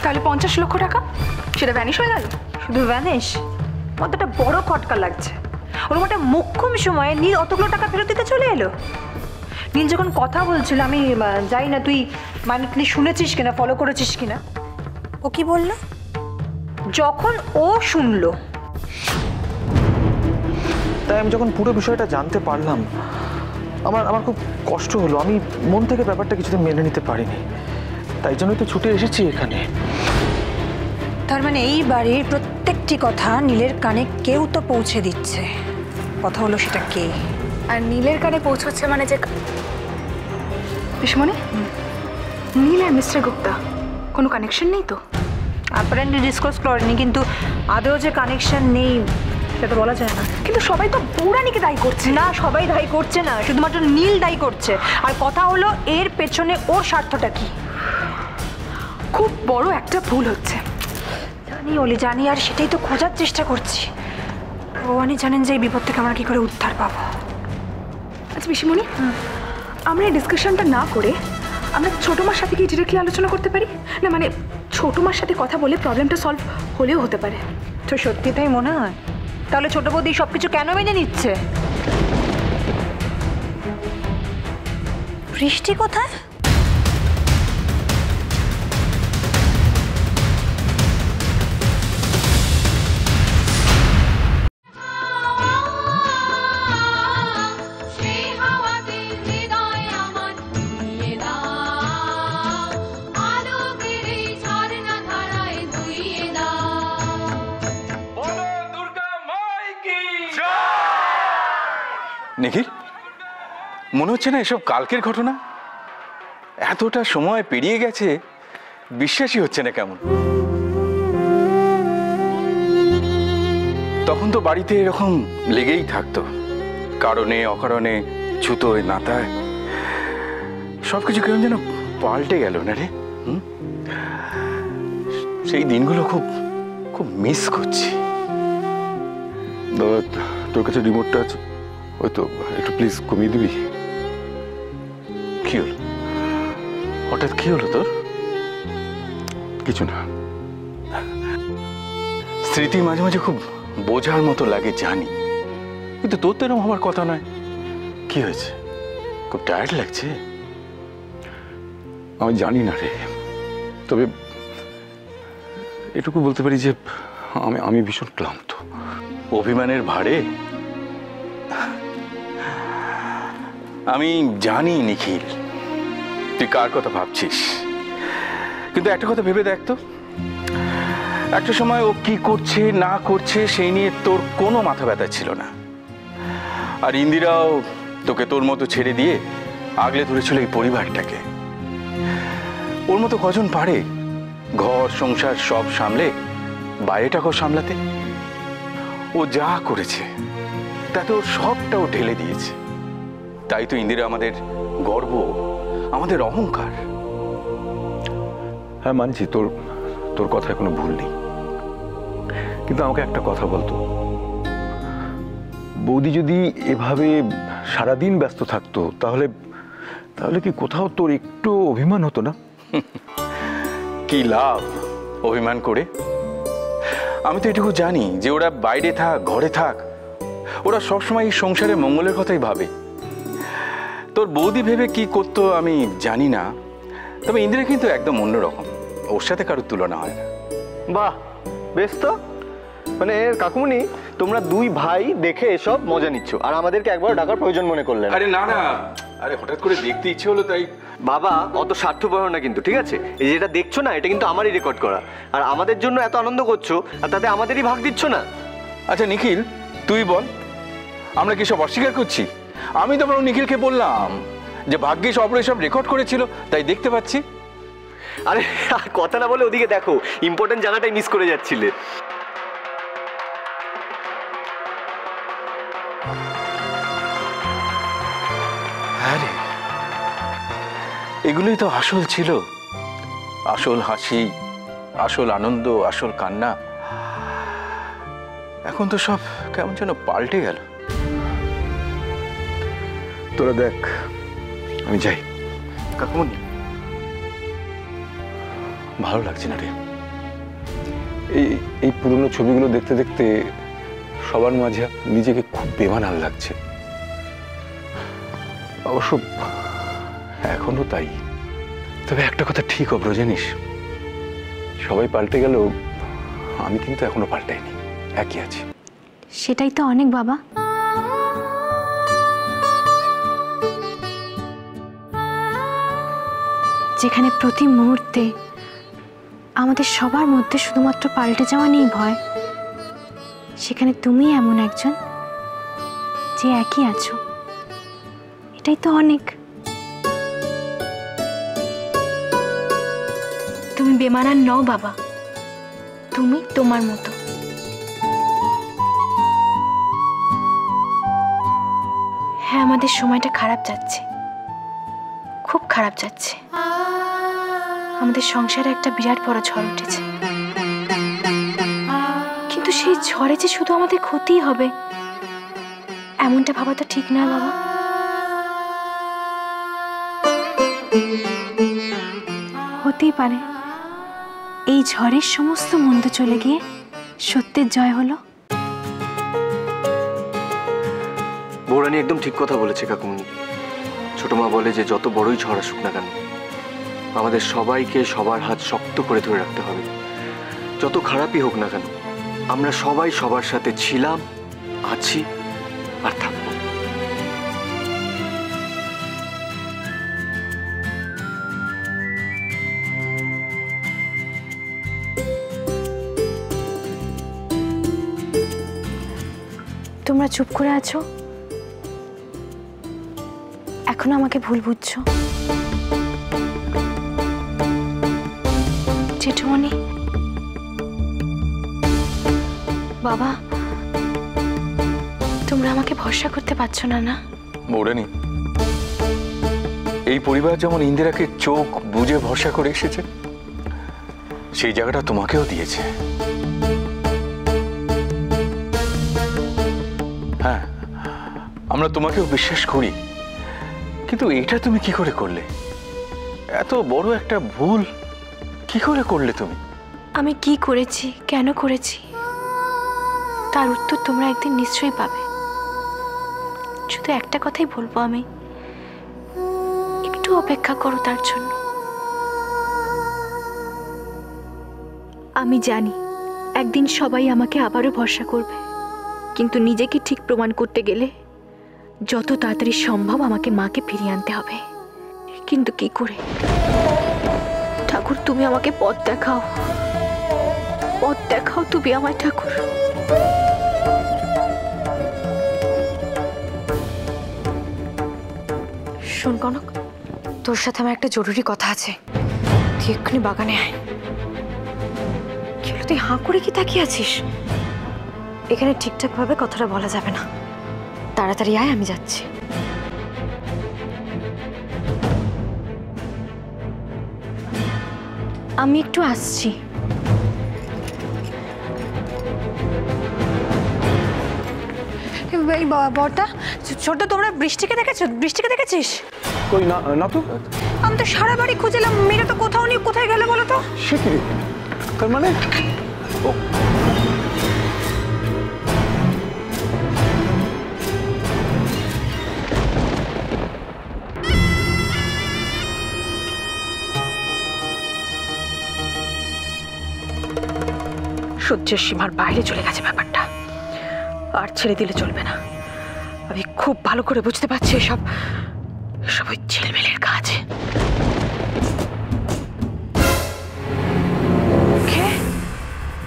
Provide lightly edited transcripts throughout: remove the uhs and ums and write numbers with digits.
তাহলে 50 লক্ষ টাকা সেটা ভ্যানিশ হয়ে গেল। শুধু ভ্যানিশ? কতটা বড় খটকা লাগছে। ওরকম একটা মোক্ষম সময়ে নীল অতগুলো টাকা ফেরত দিতে চলে এলো। নীল যখন কথা বলছিল, আমি জানি না তুই মাইনুটলি শুনেছিস কিনা, ফলো করেছিস কিনা, ও কি বললো? যখন ও শুনলো, তাই আমি যখন পুরো বিষয়টা জানতে পারলাম, আমার খুব কষ্ট হলো। আমি মন থেকে ব্যাপারটা কিছুতে মেনে নিতে পারিনি, তাই জন্যই তো ছুটে এসেছি এখানে। তার মানে এই বাড়ির প্রত্যেকটি কথা নীলের কানে কেউ তো পৌঁছে দিচ্ছে। কথা হলো সেটা কে? আর নীলের কানে পৌঁছচ্ছে মানে যে পিসমণি, নীল আর মিস্টার গুপ্তা কোনো কানেকশন নেই তো? অ্যাপারেন্টলি ডিসক্লোজ করেনি, কিন্তু আদৌ যে কানেকশন নেই সেটা বলা যায় না। কিন্তু সবাই তো পৌরাণীকে দায়ী করছে। না, সবাই দায়ী করছে না, শুধুমাত্র নীল দায়ী করছে। আর কথা হলো এর পেছনে ওর স্বার্থটা কি? খুব বড় একটা ভুল হচ্ছে। জানি অলি, জানি, আর সেটাই তো খোঁজার চেষ্টা করছি। ভগবানই জানেন যে এই বিপদ থেকে আমরা কি করে উদ্ধার পাবো। আচ্ছা পিসমণি, আমরা এই ডিসকাশনটা না করে আমরা ছোটো মার সাথে কি ডিরেক্টলি আলোচনা করতে পারি না? মানে ছোটো মার সাথে কথা বলে প্রবলেমটা সলভ হলেও হতে পারে। তো সত্যি তাই মনে হয়? তাহলে ছোট বৌদি সব কিছু কেন মেনে নিচ্ছে? বৃষ্টি কোথায়? নিখিল, মনে হচ্ছে না এসব কালকের ঘটনা? এতটা সময় পেরিয়ে গেছে, বিশ্বাসই হচ্ছে না কেমন। তখন তো বাড়িতে এরকম লেগেই থাকতো, কারণে অকারণে, ছুতোয় নাতায়, সবকিছু কেমন যেন পাল্টে গেল না রে। সেই দিনগুলো খুব খুব মিস করছি। দাদা, তোর কাছে রিমোটটা আছে? ওই তো, একটু প্লিজ কমিয়ে দিবি। কি হলো হঠাৎ? কি হলো তোর? কিছু না। স্মৃতি মাঝে মাঝে খুব বোঝার মতো লাগে জানি, কিন্তু তোর তো এরকম হওয়ার কথা নয়। কি হয়েছে? খুব টায়ার্ড লাগছে? আমি জানি না রে, তবে এটুকু বলতে পারি যে আমি ভীষণ ক্লান্ত। অভিমানের ভারে? আমি জানি নিখিল, তুই কার কথা ভাবছিস, কিন্তু একটা কথা ভেবে দেখ তো, একটা সময় ও কি করছে না করছে সেই নিয়ে তোর কোনো মাথা ব্যথা ছিল না। আর ইন্দিরাও তোকে তোর মতো ছেড়ে দিয়ে আগলে ধরেছিল এই পরিবারটাকে। ওর মতো কজন পারে ঘর সংসার সব সামলে বাইরেটাকেও সামলাতে? ও যা করেছে তাতে ওর সবটাও ঢেলে দিয়েছে। তাই তো ইন্দিরা আমাদের গর্ব, আমাদের অহংকার। হ্যাঁ মানছি, তোর কথায় কোনো ভুল নেই, কিন্তু আমাকে একটা কথা বলতো, বৌদি যদি এভাবে সারাদিন ব্যস্ত থাকতো তাহলে কি কোথাও তোর একটু অভিমান হতো না? কি লাভ অভিমান করে? আমি তো এটুকু জানি যে ওরা বাইরে থাক ঘরে থাক, ওরা সবসময় এই সংসারে মঙ্গলের কথাই ভাবে। তোর বৌদি ভেবে কি করতো আমি জানি না, তবে ইন্দিরা কিন্তু একদম অন্যরকম, ওর সাথে কারোর তুলনা হয় না। বাহ, বেশ তো। মানে কাকুমনি, তোমরা দুই ভাই দেখে এসব মজা নিচ্ছ, আর আমাদেরকে একবার ডাকার প্রয়োজন মনে করলেন? আরে না না, আরে হঠাৎ করে দেখতে ইচ্ছে হলো তাই। বাবা, অত স্বার্থপর না কিন্তু, ঠিক আছে? এই যেটা দেখছো না, এটা কিন্তু আমারই রেকর্ড করা, আর আমাদের জন্য এত আনন্দ করছো, আর তাতে আমাদেরই ভাগ দিচ্ছ না। আচ্ছা নিখিল, তুই বল, আমরা কি সব অস্বীকার করছি? আমি তো বরং নিখিলকে বললাম যে ভাগ্যিস অপর সব রেকর্ড করেছিল, তাই দেখতে পাচ্ছি। আরে কথা না বলে ওদিকে দেখো, ইম্পর্টেন্ট জায়গাটাই মিস করে যাচ্ছিলে। আরে এগুলোই তো আসল ছিল, আসল হাসি, আসল আনন্দ, আসল কান্না। এখন তো সব কেমন যেন পাল্টে গেল। তোরা দেখ, আমি যাই। কাকুমনি, ভালো লাগছে না রে। এই এই পুরনো ছবিগুলো দেখতে দেখতে সবার মাঝে নিজেকে খুব বেমানান লাগছে। অবশ্য এখনো তাই। তবে একটা কথা ঠিক অব্র, জানিস, সবাই পাল্টে গেলেও আমি কিন্তু এখনো পাল্টাইনি, একই আছি। সেটাই তো অনেক বাবা। যেখানে প্রতি মুহূর্তে আমাদের সবার মধ্যে শুধুমাত্র পাল্টে যাওয়া নেই ভয়, সেখানে তুমি এমন একজন যে একই আছো, এটাই তো অনেক। তুমি বেমানান নও বাবা, তুমি তোমার মতো। হ্যাঁ, আমাদের সময়টা খারাপ যাচ্ছে, খুব খারাপ যাচ্ছে। আমাদের সংসারে একটা বিরাট বড় ঝড় উঠেছে, কিন্তু সেই ঝড়ে যে শুধু আমাদের ক্ষতিই হবে এমনটা ভাবা তো ঠিক না বাবা। হতেই পারে এই ঝড়ের সমস্ত মন্দ চলে গিয়ে সত্যের জয় হলো। বৌরানী একদম ঠিক কথা বলেছে কাকুমনি। ছোট মা বলে যে যত বড়ই ঝড় আসুক না কেন, আমাদের সবাইকে সবার হাত শক্ত করে ধরে রাখতে হবে। যত খারাপই হোক না কেন, আমরা সবাই সবার সাথে ছিলাম, আছি আর থাকবো। তোমরা চুপ করে আছো, এখনো আমাকে ভুল বুঝছো। জেঠুমনি, বাবা, তোমরা আমাকে ভরসা করতে পারছো না? না বৌরানী, এই পরিবার যেমন ইন্দিরাকে চোখ বুজে ভরসা করে এসেছে, সেই জায়গাটা তোমাকেও দিয়েছে। হ্যাঁ, আমরা তোমাকেও বিশ্বাস করি, কিন্তু এটা তুমি কি করে করলে? এত বড় একটা ভুল কি করে করলে তুমি? আমি কি করেছি, কেন করেছি, তার উত্তর তোমরা একদিন নিশ্চয়ই পাবে। শুধু একটা কথাই বলবো, আমি একটু অপেক্ষা করো তার জন্য। আমি জানি একদিন সবাই আমাকে আবারও ভরসা করবে, কিন্তু নিজেকে ঠিক প্রমাণ করতে গেলে যত তাড়াতাড়ি সম্ভব আমাকে মাকে ফিরিয়ে আনতে হবে। কিন্তু কি করে? ঠাকুর, তুমি আমাকে পথ দেখাও, পথ দেখাও তুমি আমায় ঠাকুর। শোন কনক, তোর সাথে আমার একটা জরুরি কথা আছে, তুই এক্ষুনি বাগানে আয়। কি হলো, তুই হাঁ করে কি তাকিয়ে আছিস? এখানে ঠিকঠাক ভাবে কথাটা বলা যাবে না, তাড়াতাড়ি আয়, আমি যাচ্ছি। আমি একটু আসছি। এই বড়টা ছোট, তোমরা বৃষ্টিকে দেখেছো? বৃষ্টিকে দেখেছিস? কই না, না তো। আমি তো সারা বাড়ি খুঁজলাম, মেয়েটা তো কোথাও নেই। কোথায় গেলে বলো তো? সে কি রে? তার মানে ও সহ্যের সীমার বাইরে চলে গেছে ব্যাপারটা, আর ছেড়ে দিলে চলবে না। আমি খুব ভালো করে বুঝতে পারছি এসব ওই ছেলেমেলের কাজ।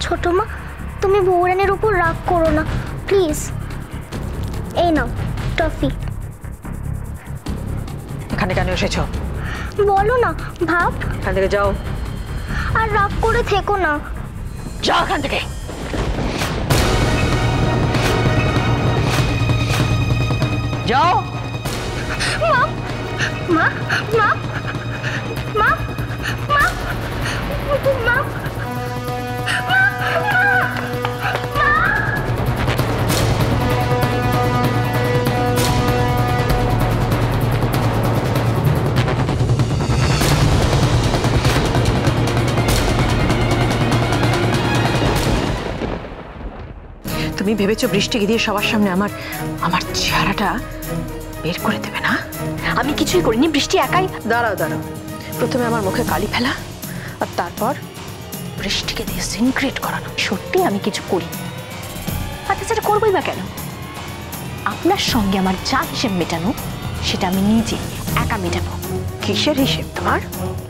ছোট মা, তুমি বৌরানীর উপর রাগ করো না প্লিজ। এই নাও টফি। এখানে কেন এসেছো? বলো না ভাব। এখান থেকে যাও। আর রাগ করে থেকো না। যাও এখান থেকে। যাও। মা মা মা মা মা মা তুমি ভেবেছো বৃষ্টিকে দিয়ে সবার সামনে আমার আমার চেহারাটা বের করে দেবে না? আমি কিছুই করিনি, বৃষ্টি একাই। দাঁড়াও দাঁড়াও, প্রথমে আমার মুখে কালি ফেলা আর তারপর বৃষ্টিকে দিয়ে সিনক্রেট করানো। সত্যি আমি কিছু করিনি। আচ্ছা সেটা করবোই বা কেন? আপনার সঙ্গে আমার যা হিসেব মেটানো সেটা আমি নিজে একা মেটাবো। কিসের হিসেব তোমার?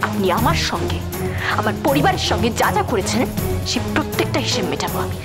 আপনি আমার সঙ্গে, আমার পরিবারের সঙ্গে যা যা করেছেন সে প্রত্যেকটা হিসেব মেটাবো আমি।